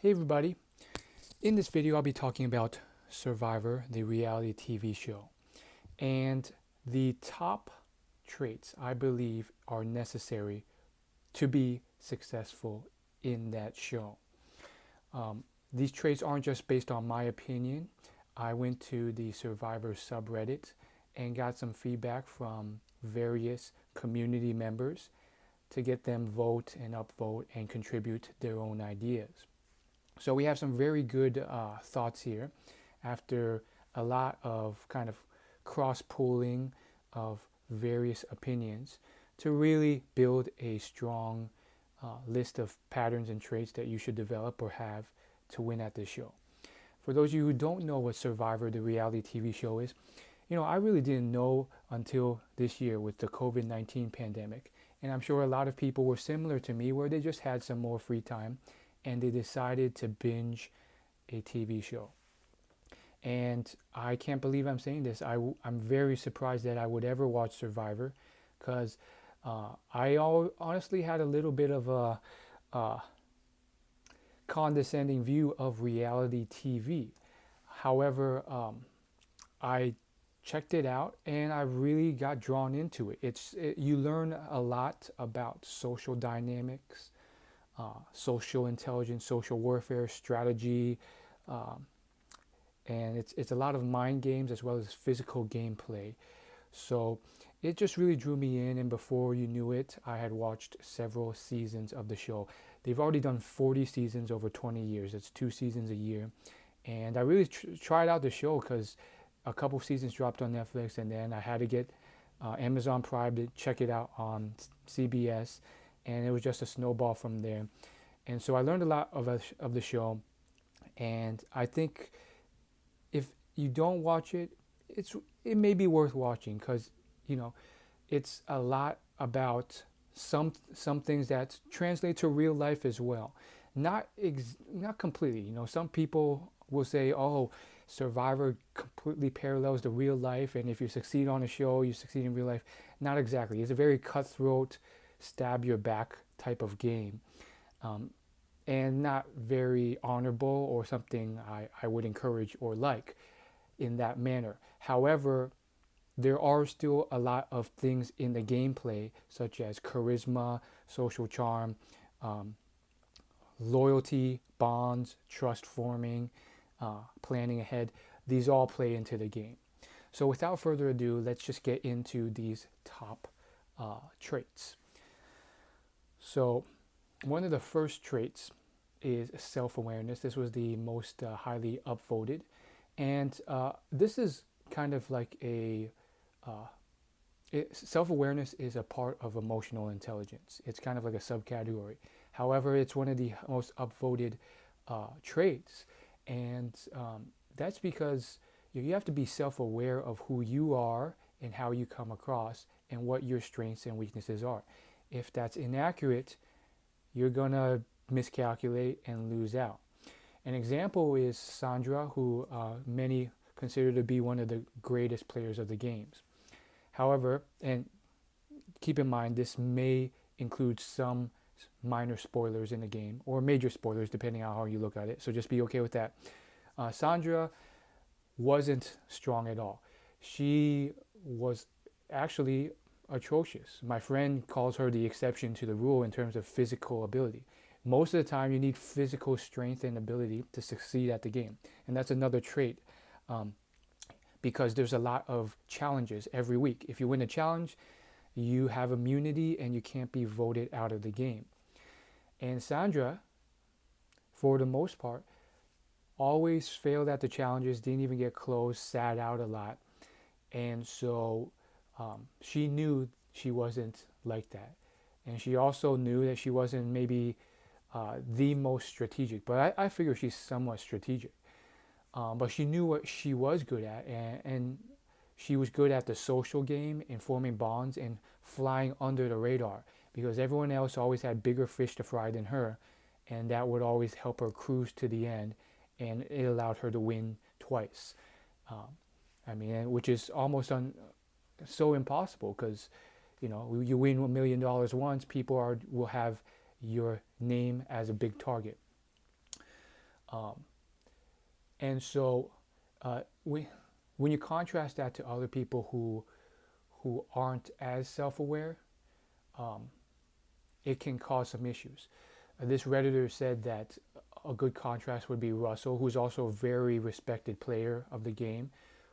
Hey everybody, in this video I'll be talking about Survivor, the reality TV show, and the top traits I believe are necessary to be successful in that show. These traits aren't just based on my opinion. I went to the Survivor subreddit and got some feedback from various community members to get them vote and upvote and contribute their own ideas. So we have some very good thoughts here after a lot of kind of cross-pooling of various opinions to really build a strong list of patterns and traits that you should develop or have to win at this show. For those of you who don't know what Survivor, the reality TV show is, I really didn't know until this year with the COVID-19 pandemic. And I'm sure a lot of people were similar to me where they just had some more free time and they decided to binge a TV show. And I can't believe I'm saying this. I'm very surprised that I would ever watch Survivor because honestly had a little bit of a condescending view of reality TV. However, I checked it out and I really got drawn into it. You learn a lot about social dynamics, social intelligence, social warfare, strategy, um, and it's a lot of mind games as well as physical gameplay. So it just really drew me in, and before you knew it, I had watched several seasons of the show. They've already done 40 seasons over 20 years. It's 2 seasons a year, and I really tried out the show because a couple seasons dropped on Netflix, and then I had to get Amazon Prime to check it out on CBS, and it was just a snowball from there. And so I learned a lot of the show, and I think if you don't watch it, it may be worth watching because you know it's a lot about some things that translate to real life as well. Not completely. Some people will say, "Oh, Survivor completely parallels the real life, and if you succeed on a show, you succeed in real life." Not exactly. It's a very cutthroat, stab your back type of game, um, and not very honorable or something I would encourage or like in that manner. However, there are still a lot of things in the gameplay, such as charisma, social charm, um, loyalty, bonds, trust forming, planning ahead. These all play into the game. So, without further ado, let's just get into these top traits. So, one of the first traits is self awareness. This was the most highly upvoted. And this is kind of like self awareness is a part of emotional intelligence. It's kind of like a subcategory. However, it's one of the most upvoted traits. And that's because you have to be self aware of who you are and how you come across and what your strengths and weaknesses are. If that's inaccurate, you're going to miscalculate and lose out. An example is Sandra, who many consider to be one of the greatest players of the games. However, and keep in mind, this may include some minor spoilers in the game, or major spoilers, depending on how you look at it. So just be okay with that. Sandra wasn't strong at all. She was actually atrocious. My friend calls her the exception to the rule in terms of physical ability. Most of the time, you need physical strength and ability to succeed at the game. And that's another trait because there's a lot of challenges every week. If you win a challenge, you have immunity and you can't be voted out of the game. And Sandra, for the most part, always failed at the challenges, didn't even get close, sat out a lot. And so she knew she wasn't like that. And she also knew that she wasn't maybe the most strategic, but I figure she's somewhat strategic. But she knew what she was good at, and she was good at the social game and forming bonds and flying under the radar because everyone else always had bigger fish to fry than her, and that would always help her cruise to the end, and it allowed her to win twice. Which is almost so impossible because, you win $1 million once, people will have your name as a big target. Um, and so when you contrast that to other people who aren't as self-aware, um, it can cause some issues. This Redditor said that a good contrast would be Russell, who's also a very respected player of the game,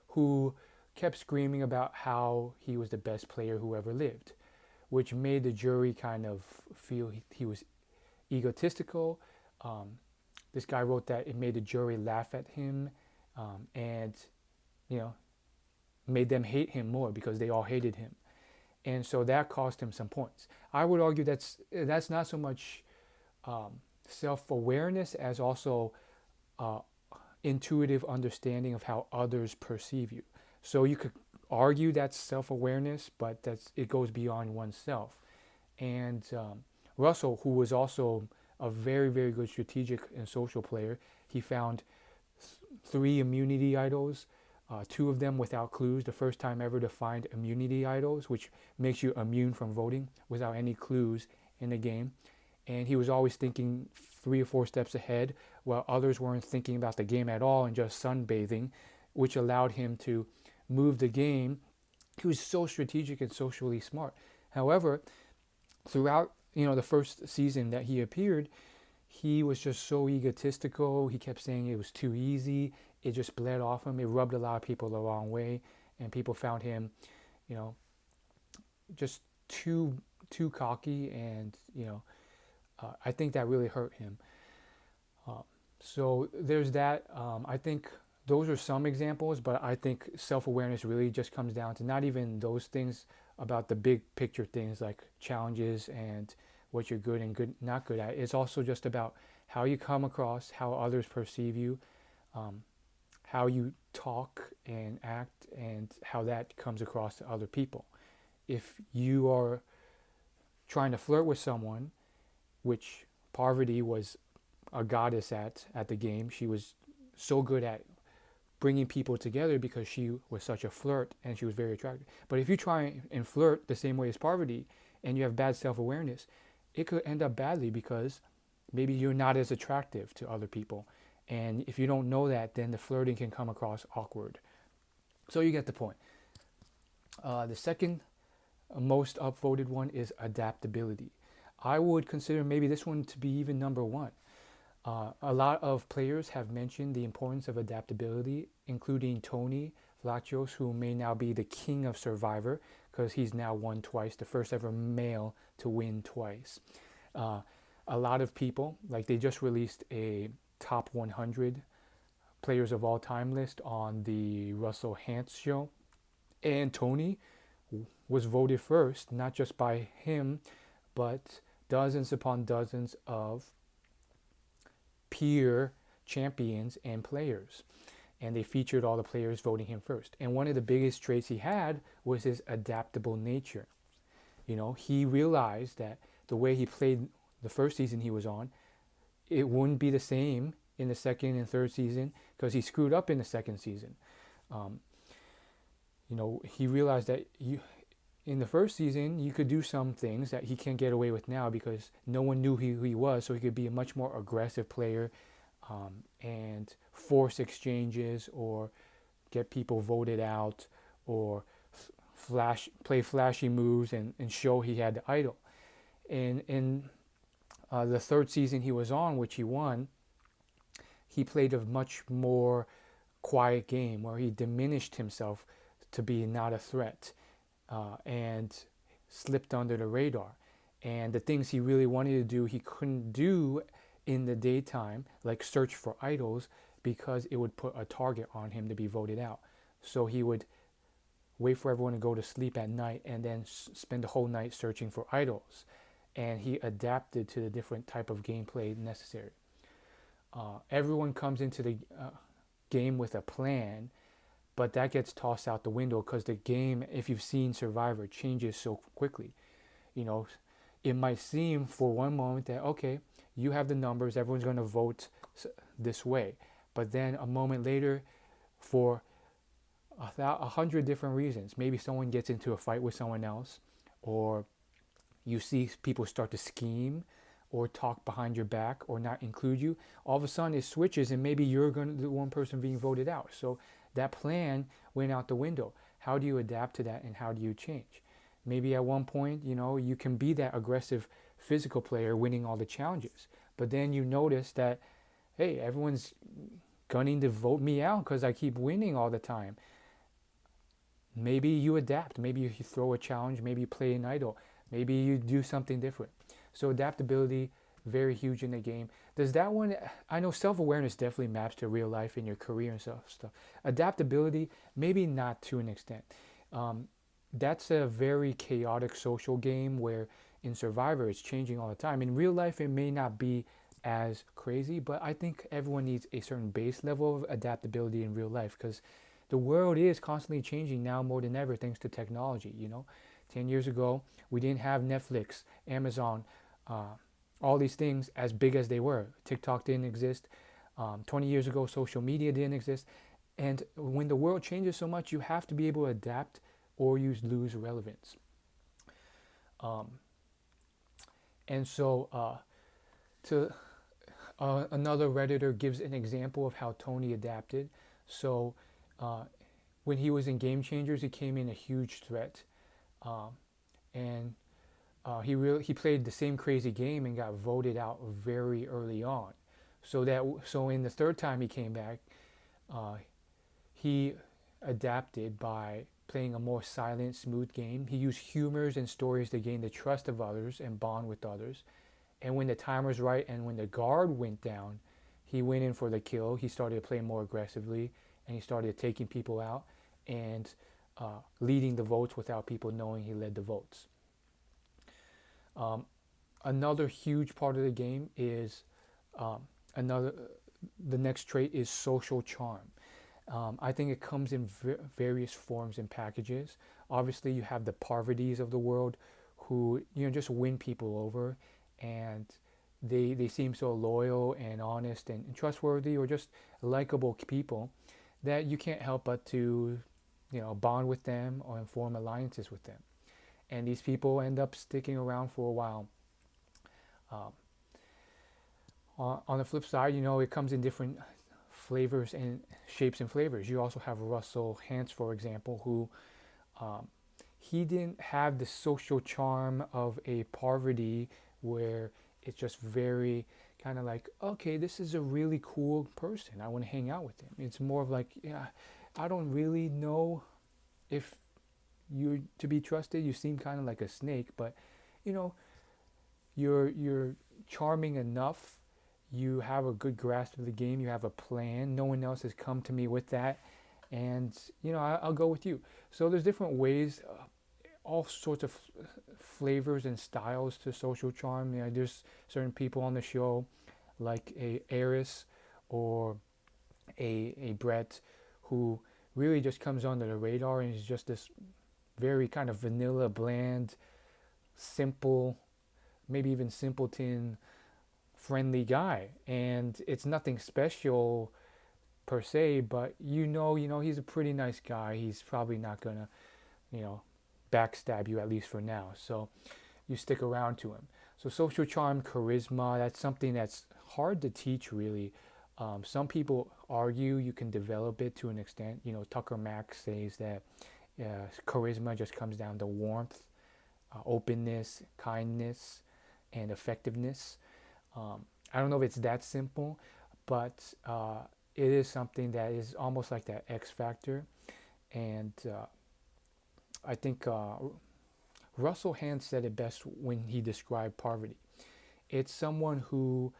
who kept screaming about how he was the best player who ever lived, which made the jury kind of feel he was egotistical. This guy wrote that it made the jury laugh at him, and you know made them hate him more because they all hated him, and so that cost him some points. I would argue that's not so much self-awareness as also uh, intuitive understanding of how others perceive you. So you could argue that's self-awareness, but it goes beyond oneself. And Russell, who was also a very, very good strategic and social player, he found 3 immunity idols, 2 of them without clues, the first time ever to find immunity idols, which makes you immune from voting without any clues in the game. And he was always thinking 3 or 4 steps ahead, while others weren't thinking about the game at all and just sunbathing, which allowed him to move the game. He was so strategic and socially smart. However, throughout the first season that he appeared, he was just so egotistical. He kept saying it was too easy. It just bled off him. It rubbed a lot of people the wrong way, and people found him, just too cocky, and I think that really hurt him. So there's that. I think those are some examples, but I think self-awareness really just comes down to not even those things about the big picture things like challenges and what you're good and not good at. It's also just about how you come across, how others perceive you, how you talk and act, and how that comes across to other people. If you are trying to flirt with someone, which Parvati was a goddess at the game, she was so good at bringing people together because she was such a flirt and she was very attractive. But if you try and flirt the same way as Parvati and you have bad self-awareness, it could end up badly because maybe you're not as attractive to other people. And if you don't know that, then the flirting can come across awkward. So you get the point. The second most upvoted one is adaptability. I would consider maybe this one to be even number 1. A lot of players have mentioned the importance of adaptability, including Tony Vlachos, who may now be the king of Survivor because he's now won twice, the first ever male to win twice. A lot of people, like they just released a top 100 players of all time list on the Russell Hantz show, and Tony was voted first, not just by him, but dozens upon dozens of peer champions and players. And they featured all the players voting him first. And one of the biggest traits he had was his adaptable nature. He realized that the way he played the first season he was on, it wouldn't be the same in the second and third season because he screwed up in the second season. He realized that in the first season, you could do some things that he can't get away with now because no one knew who he was, so he could be a much more aggressive player and force exchanges or get people voted out or play flashy moves and show he had the idol. And in the third season he was on, which he won, he played a much more quiet game where he diminished himself to be not a threat. And slipped under the radar. And the things he really wanted to do, he couldn't do in the daytime, like search for idols, because it would put a target on him to be voted out. So he would wait for everyone to go to sleep at night and then spend the whole night searching for idols. And he adapted to the different type of gameplay necessary. Everyone comes into the game with a plan, but that gets tossed out the window because the game, if you've seen Survivor, changes so quickly. It might seem for one moment that, okay, you have the numbers, everyone's going to vote this way. But then a moment later, for 100 different reasons, maybe someone gets into a fight with someone else, or you see people start to scheme, or talk behind your back or not include you, all of a sudden it switches and maybe you're going to the one person being voted out. So that plan went out the window. How do you adapt to that and how do you change? Maybe at one point, you can be that aggressive physical player winning all the challenges. But then you notice that, hey, everyone's gunning to vote me out because I keep winning all the time. Maybe you adapt. Maybe you throw a challenge. Maybe you play an idol. Maybe you do something different. So adaptability, very huge in the game. Does that one, I know self-awareness definitely maps to real life in your career and stuff. Adaptability, maybe not to an extent. That's a very chaotic social game where in Survivor it's changing all the time. In real life it may not be as crazy, but I think everyone needs a certain base level of adaptability in real life because the world is constantly changing now more than ever thanks to technology. 10 years ago we didn't have Netflix, Amazon, all these things as big as they were. TikTok didn't exist. 20 years ago social media didn't exist. And when the world changes so much, you have to be able to adapt or you lose relevance. And so another Redditor gives an example of how Tony adapted. So when he was in Game Changers, he came in a huge threat. And he played the same crazy game and got voted out very early on. So in the third time he came back, he adapted by playing a more silent, smooth game. He used humors and stories to gain the trust of others and bond with others. And when the time was right and when the guard went down, he went in for the kill. He started playing more aggressively and he started taking people out and leading the votes without people knowing he led the votes. Another huge part of the game is the next trait is social charm. I think it comes in various forms and packages. Obviously, you have the Parvati's of the world who just win people over, and they seem so loyal and honest and trustworthy, or just likable people that you can't help but to bond with them or form alliances with them. And these people end up sticking around for a while. On the flip side, it comes in different flavors and shapes and flavors. You also have Russell Hantz, for example, who he didn't have the social charm of a Parvati where it's just very kind of like, okay, this is a really cool person. I want to hang out with him. It's more of like, yeah, I don't really know if you're to be trusted. You seem kind of like a snake, but you're charming enough. You have a good grasp of the game. You have a plan. No one else has come to me with that, and I'll go with you. So there's different ways, all sorts of flavors and styles to social charm. There's certain people on the show, like a Eris or a Brett, who really just comes under the radar and is just this very kind of vanilla, bland, simple, maybe even simpleton, friendly guy. And it's nothing special per se, but he's a pretty nice guy. He's probably not gonna, backstab you, at least for now. So you stick around to him. So social charm, charisma, that's something that's hard to teach, really. Some people argue you can develop it to an extent. Tucker Max says that charisma just comes down to warmth, openness, kindness, and effectiveness. I don't know if it's that simple, but it is something that is almost like that X factor. And I think Russell Hantz said it best when he described Parvati. It's someone who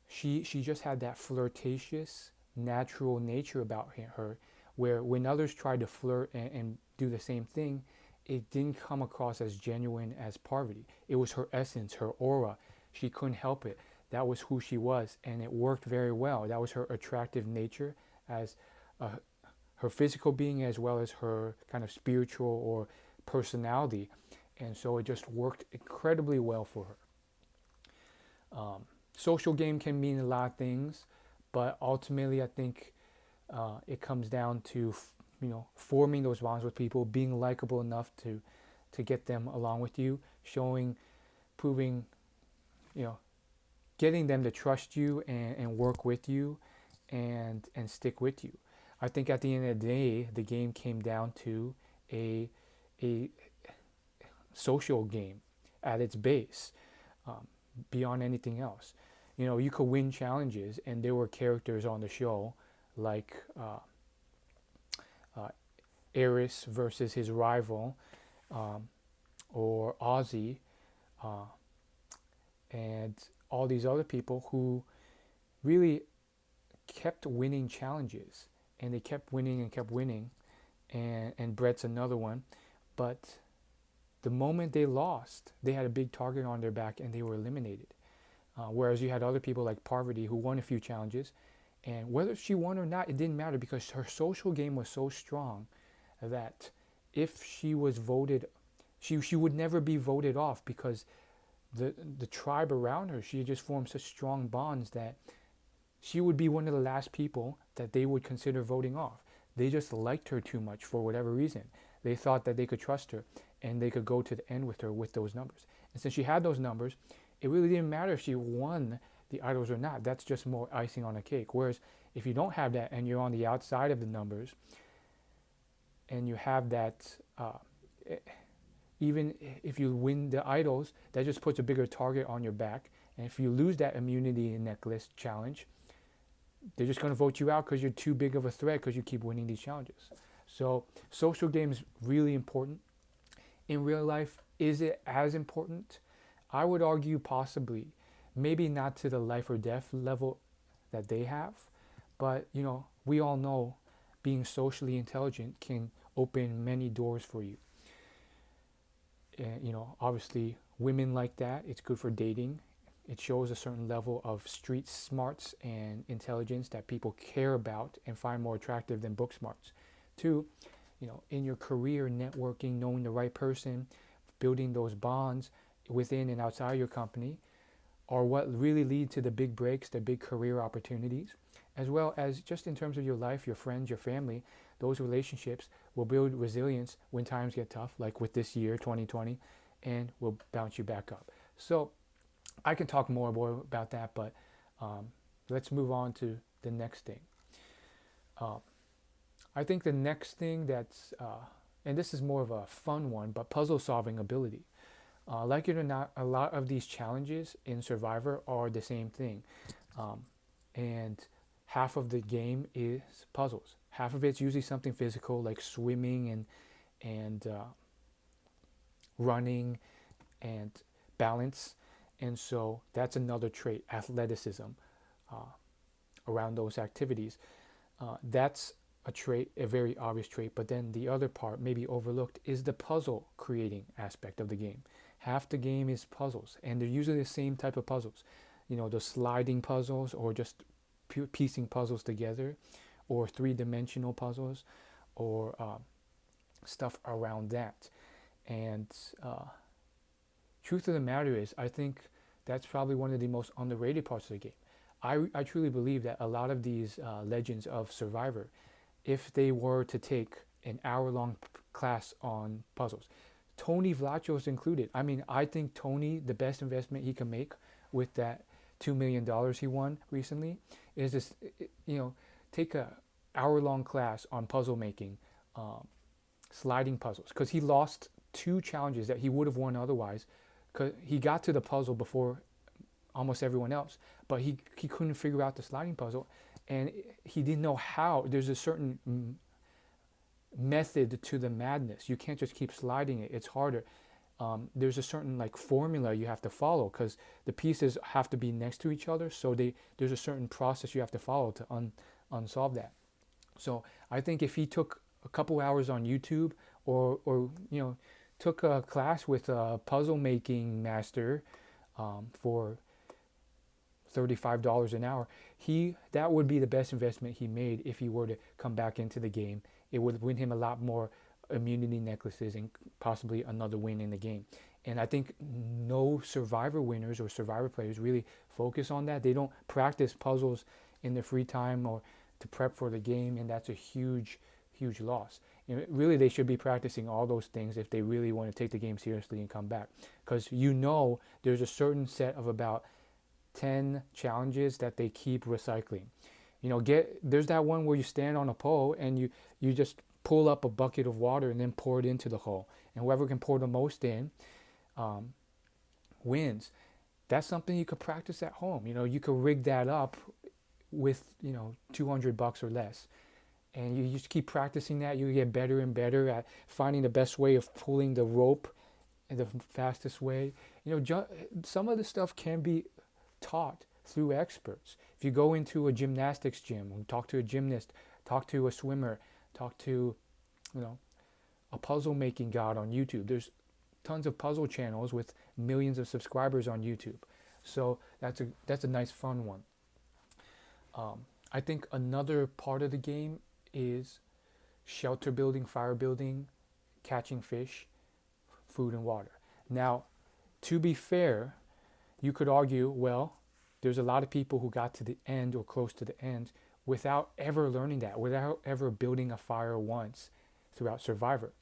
she just had that flirtatious, natural nature about her, where when others tried to flirt and do the same thing, it didn't come across as genuine as Parvati. It was her essence, her aura. She couldn't help it. That was who she was, and it worked very well. That was her attractive nature as her physical being, as well as her kind of spiritual or personality. And so it just worked incredibly well for her. Social game can mean a lot of things, but ultimately I think it comes down to forming those bonds with people, being likable enough to get them along with you, proving getting them to trust you and work with you and stick with you. I think at the end of the day, the game came down to a a social game at its base, um, beyond anything else. You know, you could win challenges, and there were characters on the show like uh, Eris versus his rival, um, or Ozzy, uh, and all these other people who really kept winning challenges, and they kept winning and kept winning, and Brett's another one, but the moment they lost, they had a big target on their back and they were eliminated. Whereas you had other people like Parvati who won a few challenges, and whether she won or not, it didn't matter because her social game was so strong that if she was voted, she would never be voted off because the tribe around her, she had just formed such strong bonds that she would be one of the last people that they would consider voting off. They just liked her too much for whatever reason. They thought that they could trust her and they could go to the end with her with those numbers. And since she had those numbers, it really didn't matter if she won the idols or not. That's just more icing on a cake. Whereas if you don't have that and you're on the outside of the numbers and you have that, even if you win the idols, that just puts a bigger target on your back. And if you lose that immunity necklace challenge, they're just going to vote you out because you're too big of a threat because you keep winning these challenges. So social games really important. In real life, is it as important? I would argue possibly, maybe not to the life or death level that they have, but you know, we all know being socially intelligent can open many doors for you. And, you know, obviously women like that. It's good for dating. It shows a certain level of street smarts and intelligence that people care about and find more attractive than book smarts. Two, you know, in your career, networking, knowing the right person, building those bonds within and outside your company are what really lead to the big breaks, the big career opportunities, as well as just in terms of your life, your friends, your family. Those relationships will build resilience when times get tough, like with this year, 2020, and will bounce you back up. So I can talk more about that, but let's move on to the next thing. I think the next thing that's, and this is more of a fun one, but puzzle solving ability. Like it or not, a lot of these challenges in Survivor are the same thing. And half of the game is puzzles. Half of it's usually something physical like swimming and running and balance. And so that's another trait, athleticism, around those activities. That's a trait, a very obvious trait, but then the other part, maybe overlooked, is the puzzle creating aspect of the game. Half the game is puzzles, and they're usually the same type of puzzles. You know, the sliding puzzles or just piecing puzzles together, or three-dimensional puzzles, or stuff around that. And truth of the matter is, I think that's probably one of the most underrated parts of the game. I truly believe that a lot of these legends of Survivor, if they were to take an hour-long class on puzzles, Tony Vlachos included. I mean, I think Tony, the best investment he can make with that $2 million he won recently is just, you know, take a hour-long class on puzzle making, sliding puzzles, because he lost 2 challenges that he would have won otherwise, because he got to the puzzle before almost everyone else, but he couldn't figure out the sliding puzzle, and he didn't know how. There's a certain method to the madness. You can't just keep sliding it. It's harder. There's a certain like formula you have to follow because the pieces have to be next to each other. So there's a certain process you have to follow to unsolve that. So I think if he took a couple hours on YouTube or you know, took a class with a puzzle making master for $35 an hour, that would be the best investment he made if he were to come back into the game. It would win him a lot more immunity necklaces and possibly another win in the game. And I think no Survivor winners or Survivor players really focus on that. They don't practice puzzles in their free time or to prep for the game, and that's a huge, huge loss. You know, really, they should be practicing all those things if they really want to take the game seriously and come back. Because you know there's a certain set of about 10 challenges that they keep recycling. There's that one where you stand on a pole and you just pull up a bucket of water and then pour it into the hole. And whoever can pour the most in um, wins. That's something you could practice at home. You could rig that up with, $200 or less. And you just keep practicing that. You get better and better at finding the best way of pulling the rope in the fastest way. Some of the stuff can be taught through experts. If you go into a gymnastics gym, talk to a gymnast, talk to a swimmer, talk to, a puzzle making god on YouTube. There's tons of puzzle channels with millions of subscribers on YouTube. So that's a nice fun one. I think another part of the game is shelter building, fire building, catching fish, food and water. Now, to be fair, you could argue, well, there's a lot of people who got to the end or close to the end without ever learning that, without ever building a fire once throughout Survivor.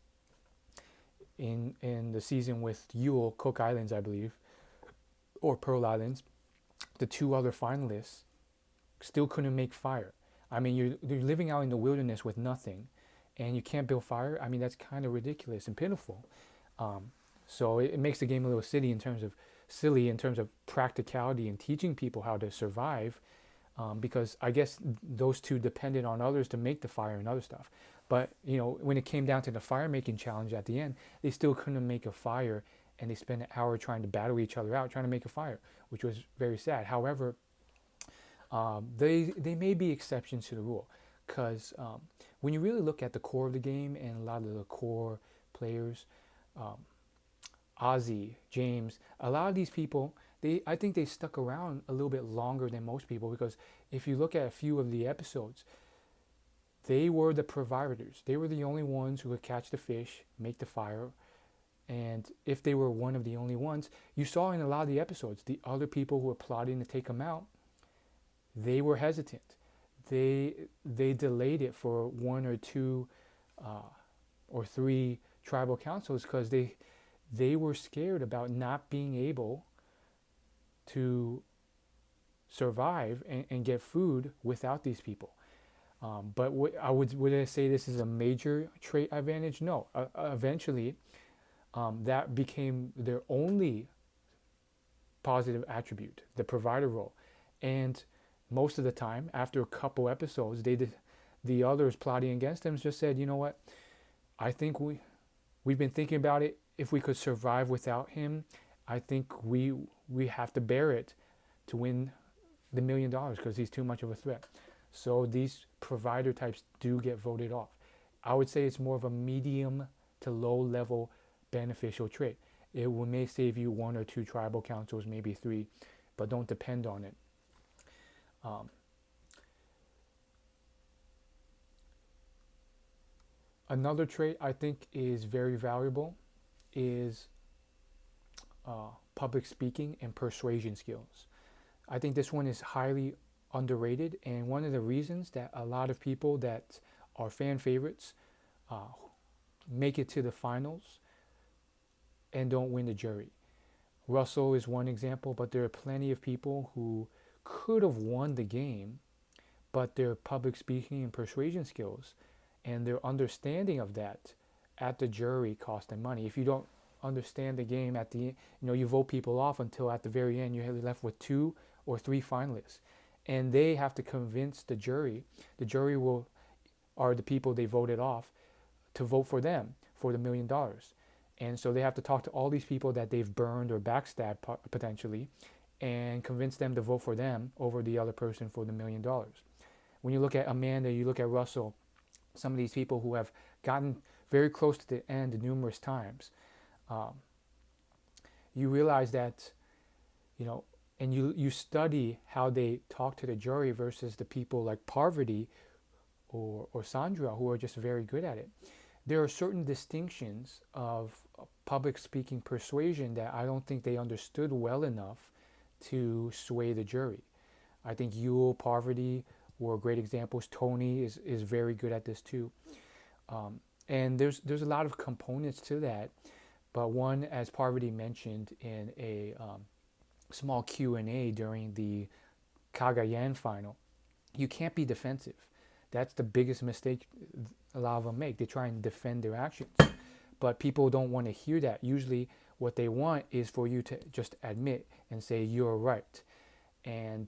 In the season with Yule, Cook Islands, I believe, or Pearl Islands, the two other finalists still couldn't make fire. I mean, you're living out in the wilderness with nothing, and you can't build fire. I mean, that's kind of ridiculous and pitiful. So it makes the game a little silly in terms of practicality and teaching people how to survive, because I guess those two depended on others to make the fire and other stuff. But when it came down to the fire making challenge at the end, they still couldn't make a fire, and they spent an hour trying to battle each other out, trying to make a fire, which was very sad. However, they may be exceptions to the rule, because when you really look at the core of the game and a lot of the core players, Ozzy, James, a lot of these people, I think they stuck around a little bit longer than most people, because if you look at a few of the episodes, they were the providers. They were the only ones who would catch the fish, make the fire, and if they were one of the only ones, you saw in a lot of the episodes, the other people who were plotting to take them out, they were hesitant. They delayed it for one or two or three tribal councils, because they were scared about not being able to survive and get food without these people. But would I say this is a major trait advantage? No. Eventually, that became their only positive attribute, the provider role. And most of the time, after a couple episodes, the others plotting against them just said, you know what, I think we've been thinking about it. If we could survive without him, I think we have to bear it to win the $1 million, because he's too much of a threat. So these provider types do get voted off. I would say it's more of a medium to low level beneficial trait. It may save you one or two tribal councils, maybe three, but don't depend on it. Another trait I think is very valuable is public speaking and persuasion skills. I think this one is highly underrated, and one of the reasons that a lot of people that are fan favorites make it to the finals and don't win the jury. Russell is one example, but there are plenty of people who could have won the game, but their public speaking and persuasion skills and their understanding of that at the jury cost them money. If you don't understand the game at the, you vote people off until at the very end you're left with 2 or 3 finalists, and they have to convince the jury. The jury are the people they voted off to vote for them for the $1 million. And so they have to talk to all these people that they've burned or backstabbed potentially, and convince them to vote for them over the other person for the $1 million. When you look at Amanda, you look at Russell, some of these people who have gotten very close to the end numerous times, you realize that, and you study how they talk to the jury versus the people like Parvati or Sandra, who are just very good at it. There are certain distinctions of public speaking persuasion that I don't think they understood well enough to sway the jury. I think Yule, Parvati were great examples. Tony is very good at this too. And there's a lot of components to that, but one, as Parvati mentioned in a small Q&A during the Kagayan final, you can't be defensive. That's the biggest mistake a lot of them make. They try and defend their actions. But people don't want to hear that. Usually what they want is for you to just admit and say, you're right. And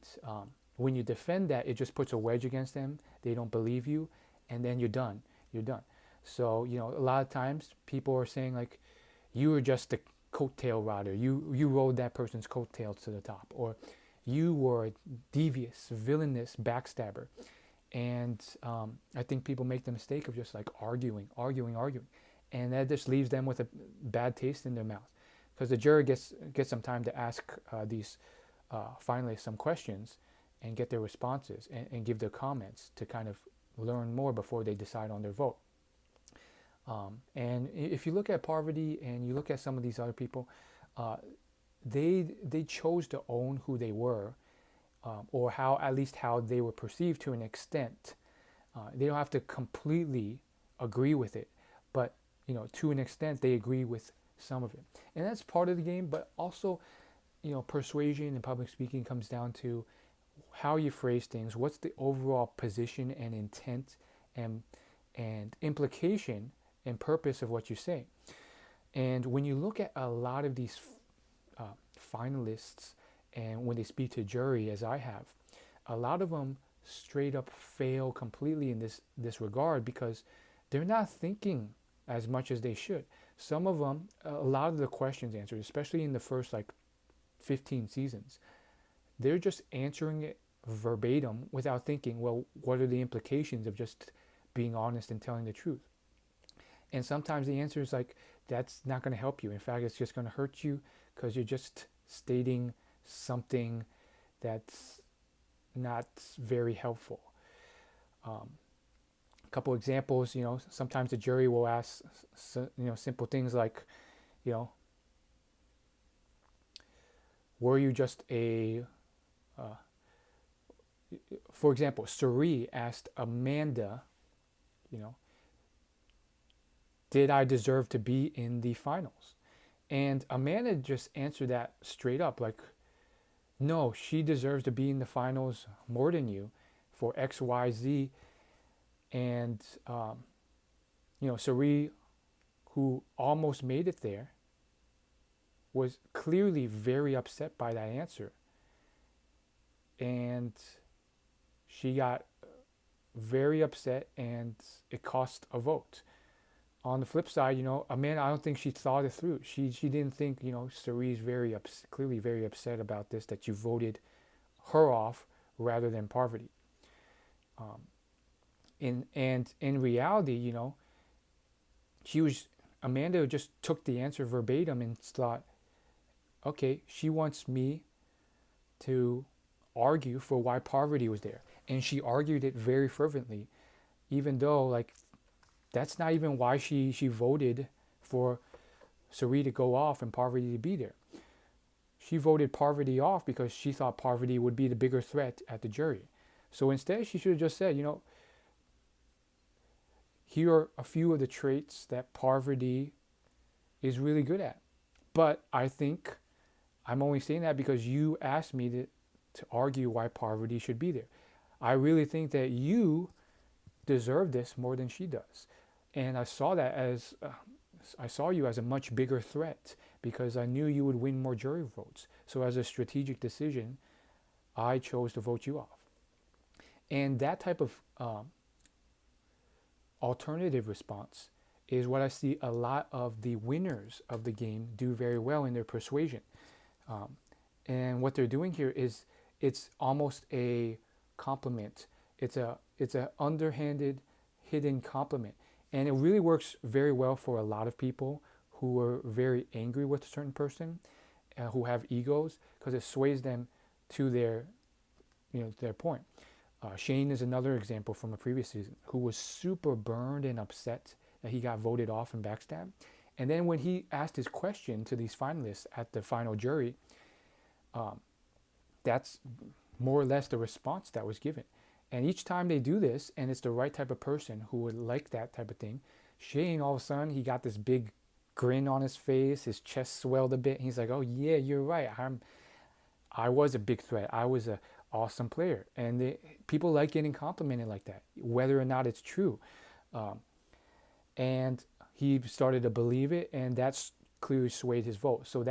when you defend that, it just puts a wedge against them. They don't believe you. And then you're done. You're done. So, a lot of times people are saying like, you were just the coattail rider. You rode that person's coattails to the top. Or you were a devious, villainous backstabber. And I think people make the mistake of just like arguing. And that just leaves them with a bad taste in their mouth. Because the jury gets some time to ask these finalists some questions and get their responses and give their comments to kind of learn more before they decide on their vote. And if you look at Parvati and you look at some of these other people, they chose to own who they were, or at least how they were perceived to an extent. They don't have to completely agree with it, but to an extent they agree with some of it, and that's part of the game. But also, persuasion and public speaking comes down to how you phrase things, what's the overall position and intent and implication and purpose of what you say. And when you look at a lot of these finalists, and when they speak to jury, as I have, a lot of them straight up fail completely in this regard, because they're not thinking as much as they should. Some of them, a lot of the questions answered, especially in the first 15 seasons, they're just answering it verbatim without thinking, well, what are the implications of just being honest and telling the truth? And sometimes the answer is like, that's not going to help you. In fact, it's just going to hurt you, because you're just stating something that's not very helpful. A couple examples, sometimes the jury will ask, simple things like, were you just for example, Suri asked Amanda, did I deserve to be in the finals? And Amanda just answered that straight up, like, no, she deserves to be in the finals more than you for X, Y, Z. And, Suri, who almost made it there, was clearly very upset by that answer. And she got very upset, and it cost a vote. On the flip side, Amanda, I don't think she thought it through. She didn't think, Suri's clearly very upset about this, that you voted her off rather than Parvati. And in reality, Amanda just took the answer verbatim and thought, okay, she wants me to argue for why Parvati was there. And she argued it very fervently, even though that's not even why she voted for Suri to go off and Parvati to be there. She voted Parvati off because she thought Parvati would be the bigger threat at the jury. So instead, she should have just said, here are a few of the traits that Parvati is really good at. But I think I'm only saying that because you asked me to argue why Parvati should be there. I really think that you deserve this more than she does. And I saw that I saw you as a much bigger threat, because I knew you would win more jury votes. So as a strategic decision, I chose to vote you off. And that type of alternative response is what I see a lot of the winners of the game do very well in their persuasion. And what they're doing here is, it's almost a compliment. It's a underhanded, hidden compliment. And it really works very well for a lot of people who are very angry with a certain person, who have egos, because it sways them to their point. Shane is another example from a previous season, who was super burned and upset that he got voted off and backstabbed. And then when he asked his question to these finalists at the final jury, that's more or less the response that was given. And each time they do this, and it's the right type of person who would like that type of thing, Shane, all of a sudden, he got this big grin on his face, his chest swelled a bit, and he's like, oh yeah, you're right, I was a big threat. I was a awesome player, and people like getting complimented like that, whether or not it's true. Um, and he started to believe it, and that's clearly swayed his vote. So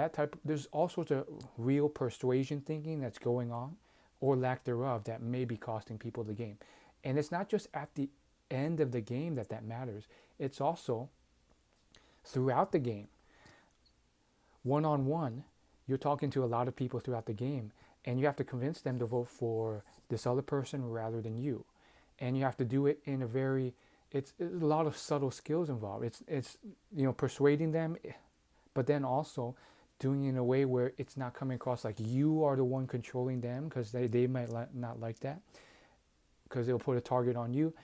there's all sorts of real persuasion thinking that's going on, or lack thereof, that may be costing people the game. And it's not just at the end of the game that matters. It's also throughout the game, one on one. You're talking to a lot of people throughout the game, and you have to convince them to vote for this other person rather than you. And you have to do it in a very, it's a lot of subtle skills involved. It's persuading them, but then also doing it in a way where it's not coming across like you are the one controlling them, because they might not like that, because they'll put a target on you,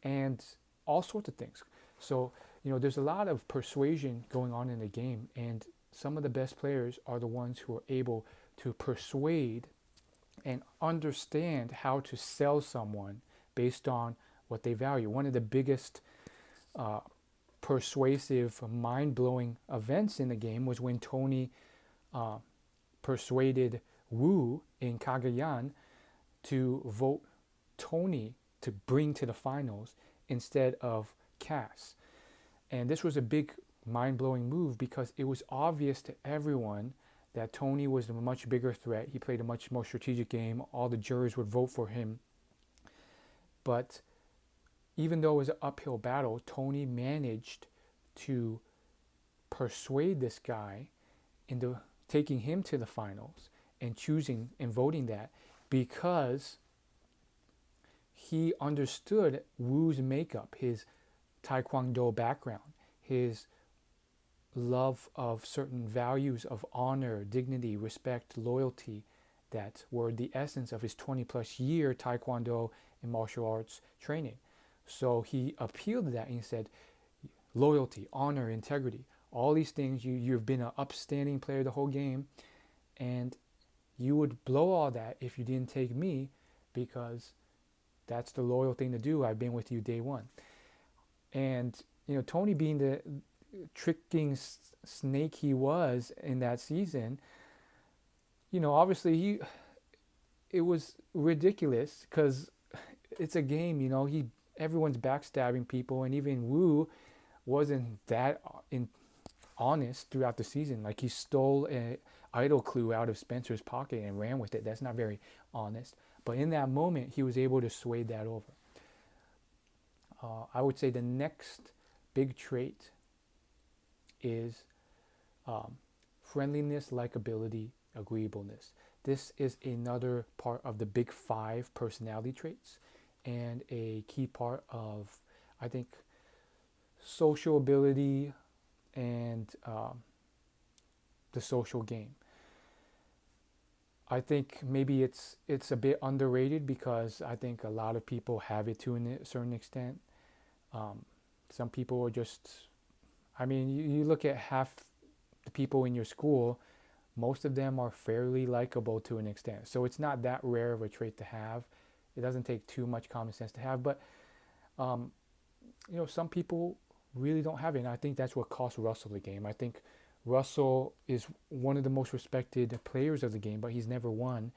and all sorts of things. So there's a lot of persuasion going on in the game, and some of the best players are the ones who are able to persuade and understand how to sell someone based on what they value. One of the biggest uh, persuasive, mind-blowing events in the game was when Tony uh, persuaded Wu in Kagayan to vote Tony to bring to the finals instead of Cass. And this was a big mind-blowing move because it was obvious to everyone that Tony was a much bigger threat. He played a much more strategic game. All the jurors would vote for him. But even though it was an uphill battle, Tony managed to persuade this guy into taking him to the finals and choosing and voting that, because he understood Wu's makeup, his Taekwondo background, his love of certain values of honor, dignity, respect, loyalty, that were the essence of his 20 plus year Taekwondo and martial arts training. So he appealed to that and he said, loyalty, honor, integrity, all these things, you've been an upstanding player the whole game, and you would blow all that if you didn't take me, because that's the loyal thing to do. I've been with you day one. And Tony, being the tricking snake he was in that season, obviously it was ridiculous, because it's a game. Everyone's backstabbing people, and even Wu wasn't that honest throughout the season. Like, he stole an idol clue out of Spencer's pocket and ran with it. That's not very honest. But in that moment, he was able to sway that over. I would say the next big trait is friendliness, likability, agreeableness. This is another part of the big 5 personality traits, and a key part of, I think, social ability and the social game. I think maybe it's a bit underrated, because I think a lot of people have it to a certain extent. Some people are just, you look at half the people in your school, most of them are fairly likable to an extent. So it's not that rare of a trait to have. It doesn't take too much common sense to have, but some people really don't have it, and I think that's what cost Russell the game. I think Russell is one of the most respected players of the game, but he's never won,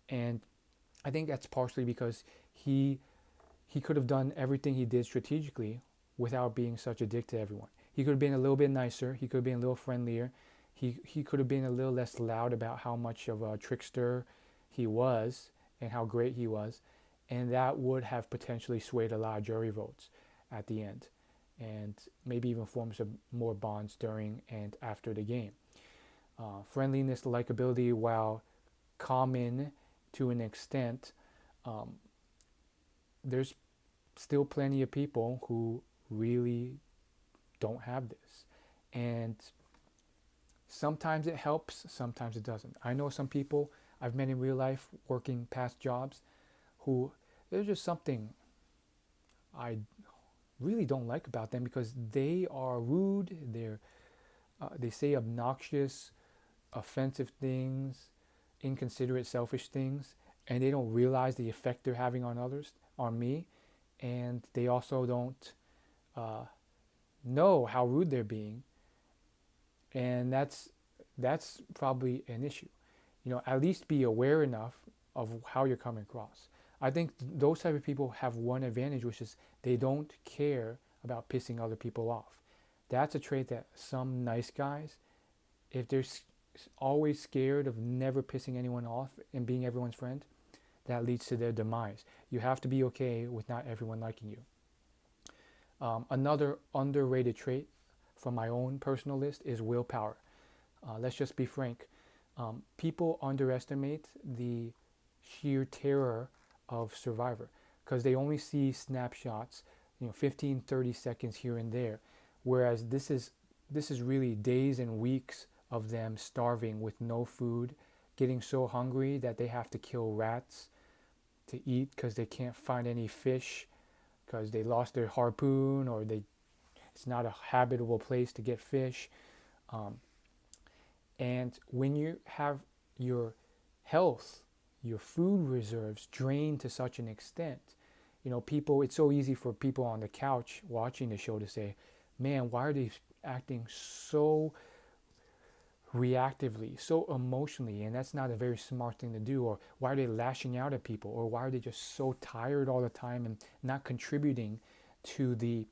and I think that's partially because he could have done everything he did strategically without being such a dick to everyone. He could have been a little bit nicer. He could have been a little friendlier. He could have been a little less loud about how much of a trickster he was and how great he was, and that would have potentially swayed a lot of jury votes at the end, and maybe even form some more bonds during and after the game. Friendliness, likability, while common to an extent, there's still plenty of people who really don't have this. And sometimes it helps, sometimes it doesn't. I know some people I've met in real life working past jobs who, there's just something I really don't like about them, because they are rude, they say obnoxious, offensive things, inconsiderate, selfish things, and they don't realize the effect they're having on others, on me, and they also don't know how rude they're being, and that's probably an issue. at least be aware enough of how you're coming across. I think those type of people have one advantage, which is they don't care about pissing other people off. That's a trait that some nice guys, if they're always scared of never pissing anyone off and being everyone's friend, that leads to their demise. You have to be okay with not everyone liking you. Another underrated trait from my own personal list is willpower. Let's just be frank. People underestimate the sheer terror of Survivor because they only see snapshots, 15, 30 seconds here and there. Whereas this is really days and weeks of them starving with no food, getting so hungry that they have to kill rats to eat because they can't find any fish because they lost their harpoon, or it's not a habitable place to get fish. And when you have your health, your food reserves drained to such an extent, it's so easy for people on the couch watching the show to say, man, why are they acting so reactively, so emotionally? And that's not a very smart thing to do. Or why are they lashing out at people? Or why are they just so tired all the time and not contributing to the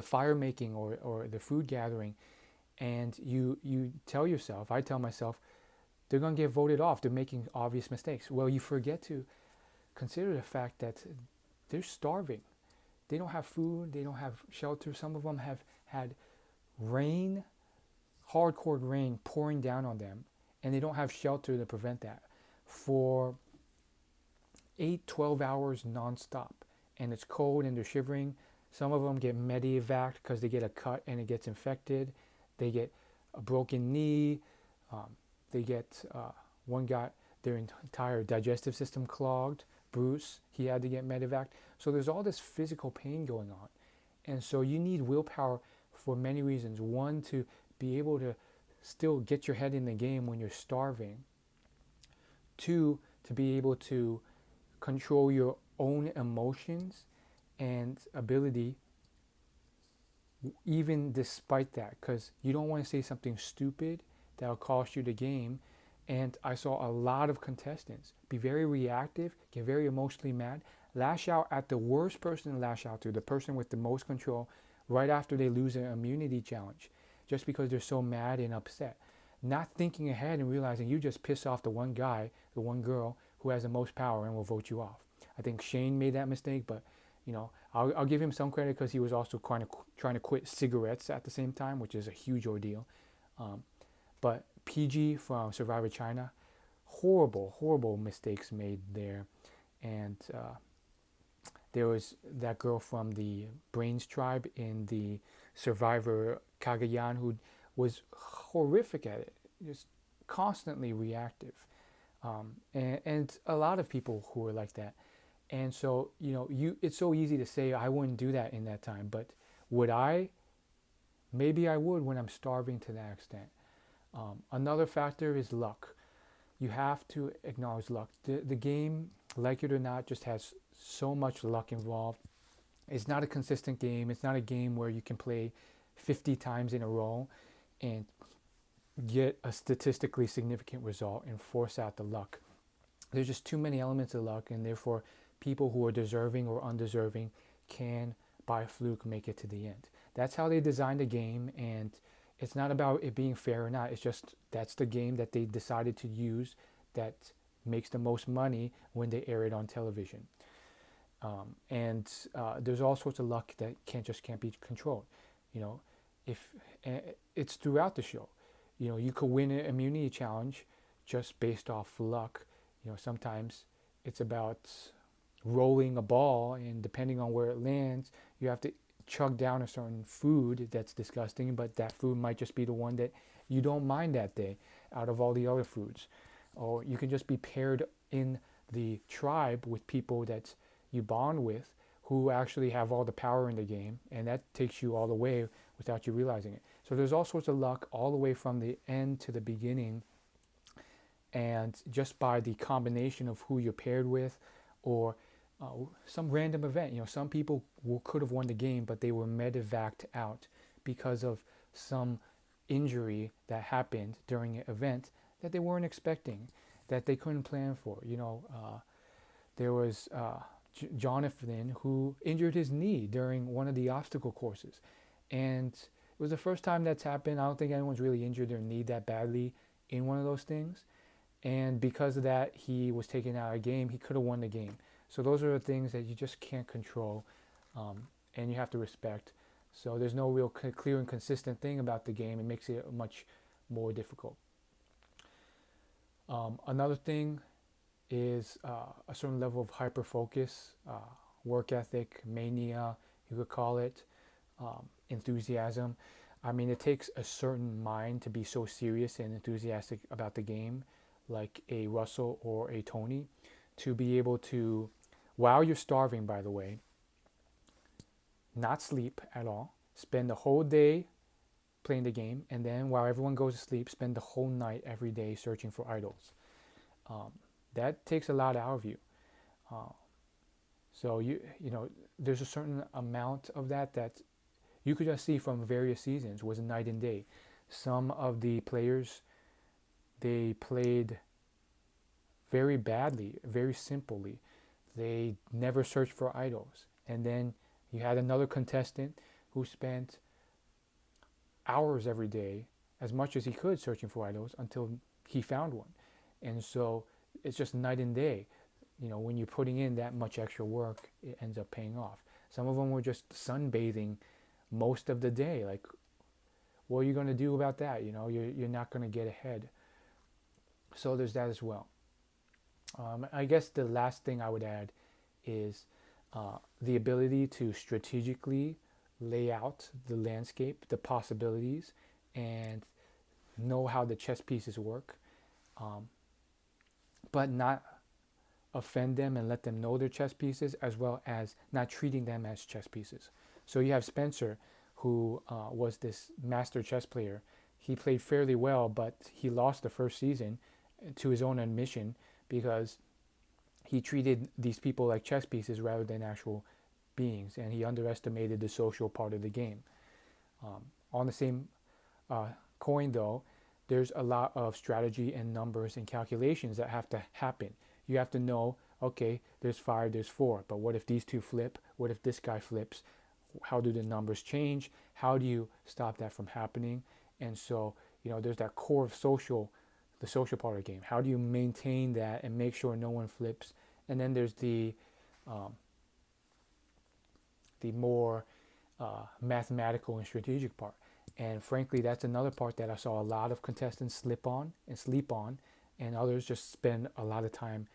fire making or the food gathering? And you tell yourself, I tell myself, they're going to get voted off. They're making obvious mistakes. Well, you forget to consider the fact that they're starving. They don't have food. They don't have shelter. Some of them have had rain, hardcore rain pouring down on them, and they don't have shelter to prevent that for 8-12 hours nonstop. And it's cold and they're shivering. Some of them get medevac because they get a cut and it gets infected. They get a broken knee. They get, one got their entire digestive system clogged. Bruce, he had to get medevac. So there's all this physical pain going on. And so you need willpower for many reasons. One, to be able to still get your head in the game when you're starving. Two, to be able to control your own emotions and ability even despite that, because you don't want to say something stupid that'll cost you the game. And I saw a lot of contestants be very reactive, get very emotionally mad, lash out at the worst person to lash out to, the person with the most control, right after they lose an immunity challenge, just because they're so mad and upset. Not thinking ahead and realizing you just piss off the one guy, the one girl who has the most power and will vote you off. I think Shane made that mistake, but I'll give him some credit because he was also trying to quit cigarettes at the same time, which is a huge ordeal. But PG from Survivor China, horrible mistakes made there. And there was that girl from the Brains tribe in the Survivor, Kagayan, who was horrific at it, just constantly reactive. And a lot of people who were like that. And so, it's so easy to say, I wouldn't do that in that time. But would I? Maybe I would when I'm starving to that extent. Another factor is luck. You have to acknowledge luck. The game, like it or not, just has so much luck involved. It's not a consistent game. It's not a game where you can play 50 times in a row and get a statistically significant result and force out the luck. There's just too many elements of luck, and therefore people who are deserving or undeserving can, by fluke, make it to the end. That's how they designed the game, and it's not about it being fair or not. It's just that's the game that they decided to use that makes the most money when they air it on television. And there's all sorts of luck that can't be controlled. If it's throughout the show, you could win an immunity challenge just based off luck. Sometimes it's about rolling a ball, and depending on where it lands, you have to chug down a certain food that's disgusting, but that food might just be the one that you don't mind that day out of all the other foods. Or you can just be paired in the tribe with people that you bond with who actually have all the power in the game, and that takes you all the way without you realizing it. So there's all sorts of luck all the way from the end to the beginning, and just by the combination of who you're paired with, or some random event. Some people could have won the game, but they were medevaced out because of some injury that happened during an event that they weren't expecting, that they couldn't plan for. There was Jonathan who injured his knee during one of the obstacle courses. And it was the first time that's happened. I don't think anyone's really injured their knee that badly in one of those things. And because of that, he was taken out of the game. He could have won the game. So those are the things that you just can't control, and you have to respect. So there's no real clear and consistent thing about the game. It makes it much more difficult. Another thing is a certain level of hyper focus, work ethic, mania, you could call it, enthusiasm. I mean, it takes a certain mind to be so serious and enthusiastic about the game, like a Russell or a Tony, to be able to, while you're starving, by the way, not sleep at all, spend the whole day playing the game, and then while everyone goes to sleep, spend the whole night every day searching for idols. That takes a lot out of you. So there's a certain amount of that you could just see from various seasons was a night and day. Some of the players, they played very badly, very simply. They never searched for idols. And then you had another contestant who spent hours every day, as much as he could, searching for idols until he found one. And so it's just night and day. When you're putting in that much extra work, it ends up paying off. Some of them were just sunbathing most of the day. Like, what are you going to do about that? You're not going to get ahead. So there's that as well. I guess the last thing I would add is the ability to strategically lay out the landscape, the possibilities, and know how the chess pieces work, but not offend them and let them know they're chess pieces, as well as not treating them as chess pieces. So you have Spencer, who was this master chess player. He played fairly well, but he lost the first season, to his own admission, because he treated these people like chess pieces rather than actual beings, and he underestimated the social part of the game. On the same coin, though, there's a lot of strategy and numbers and calculations that have to happen. You have to know, okay, there's 5, there's 4, but what if these two flip? What if this guy flips? How do the numbers change? How do you stop that from happening? And so, there's that core of the social part of the game. How do you maintain that and make sure no one flips? And then there's the more mathematical and strategic part. And frankly, that's another part that I saw a lot of contestants slip on and sleep on, and others just spend a lot of time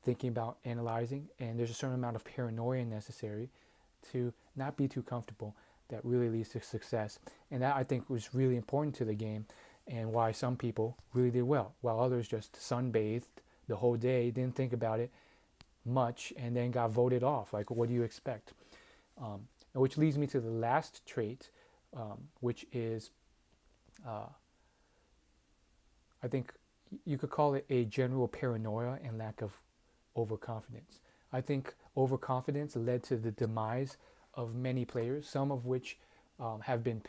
thinking about analyzing. And there's a certain amount of paranoia necessary to not be too comfortable that really leads to success. And that, I think, was really important to the game, and why some people really did well, while others just sunbathed the whole day, didn't think about it much, and then got voted off. Like, what do you expect? Which leads me to the last trait, which is, I think you could call it a general paranoia and lack of overconfidence. I think overconfidence led to the demise of many players, some of which have been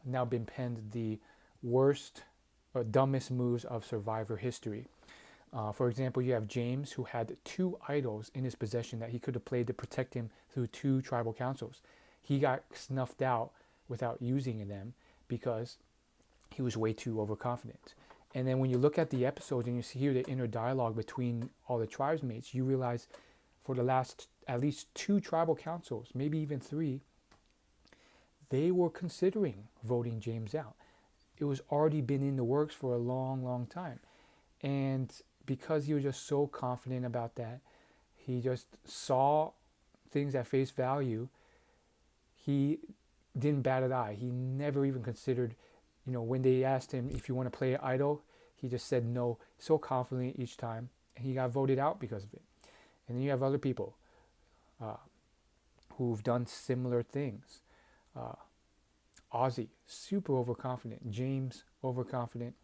now been penned the worst or dumbest moves of Survivor history. For example, you have James, who had 2 idols in his possession that he could have played to protect him through 2 tribal councils. He got snuffed out without using them because he was way too overconfident. And then when you look at the episodes and you hear the inner dialogue between all the tribesmates, you realize for the last at least 2 tribal councils, maybe even 3, they were considering voting James out. It was already been in the works for a long, long time. And because he was just so confident about that, he just saw things at face value. He didn't bat an eye. He never even considered, when they asked him if you want to play an idol, he just said no, so confidently each time. And he got voted out because of it. And then you have other people who've done similar things. Ozzy, super overconfident. James, overconfident.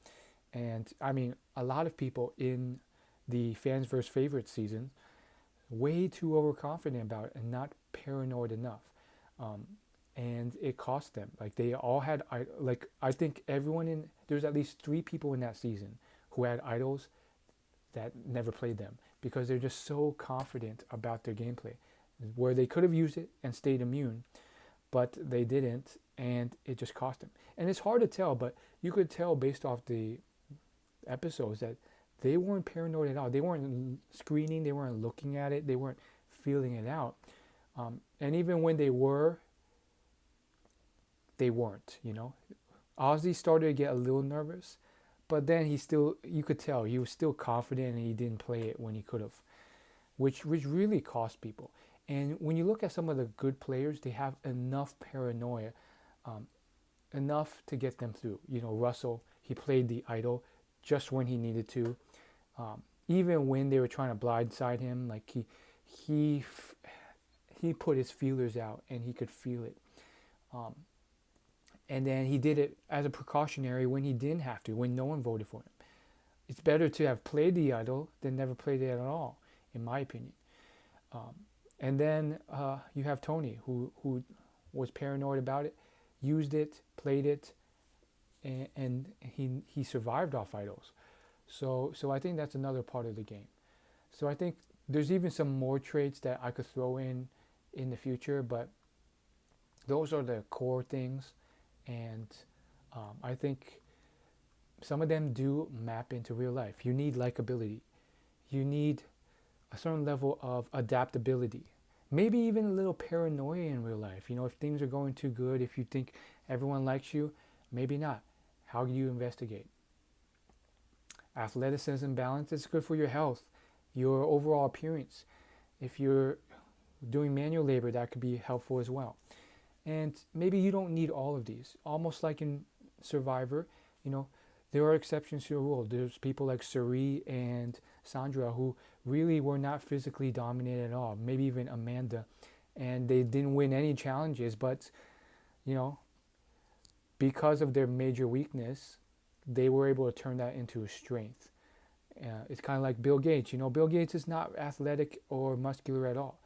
And I mean, a lot of people in the Fans vs. Favorites season, way too overconfident about it and not paranoid enough. And it cost them. Like, they all had, I think everyone there's at least 3 people in that season who had idols that never played them because they're just so confident about their gameplay, where they could have used it and stayed immune, but they didn't, and it just cost them. And it's hard to tell, but you could tell based off the episodes that they weren't paranoid at all. They weren't screening, they weren't looking at it, they weren't feeling it out. And even when they were, they weren't, you know. Ozzy started to get a little nervous, but then you could tell he was still confident and he didn't play it when he could have, which really cost people. And when you look at some of the good players, they have enough paranoia, enough to get them through. You know, Russell, he played the idol just when he needed to. Even when they were trying to blindside him, like he put his feelers out and he could feel it. And then he did it as a precautionary when he didn't have to, when no one voted for him. It's better to have played the idol than never played it at all, in my opinion. And then you have Tony, who was paranoid about it, used it, played it, and he survived off idols. So I think that's another part of the game. So I think there's even some more traits that I could throw in the future, but those are the core things. And I think some of them do map into real life. You need likability. You need a certain level of adaptability. Maybe even a little paranoia in real life. You know, if things are going too good, if you think everyone likes you, maybe not. How do you investigate? Athleticism balance is good for your health, your overall appearance. If you're doing manual labor, that could be helpful as well. And maybe you don't need all of these. Almost like in Survivor, you know, there are exceptions to the rule. There's people like Suri and Sandra who really were not physically dominant at all. Maybe even Amanda. And they didn't win any challenges, but, you know, because of their major weakness, they were able to turn that into a strength. It's kind of like Bill Gates. You know, Bill Gates is not athletic or muscular at all.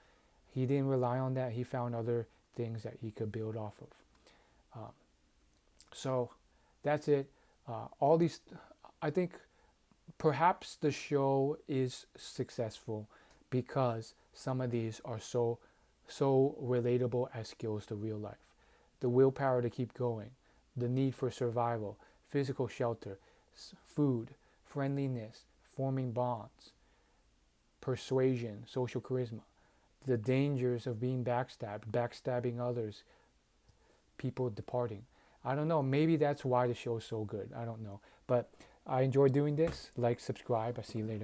He didn't rely on that. He found other things that he could build off of. So that's it. All these, I think perhaps the show is successful because some of these are so relatable as skills to real life. The willpower to keep going, the need for survival, physical shelter, food, friendliness, forming bonds, persuasion, social charisma, the dangers of being backstabbing others, people departing. I don't know. Maybe that's why the show is so good. I don't know. But I enjoy doing this. Like, subscribe. I'll see you later.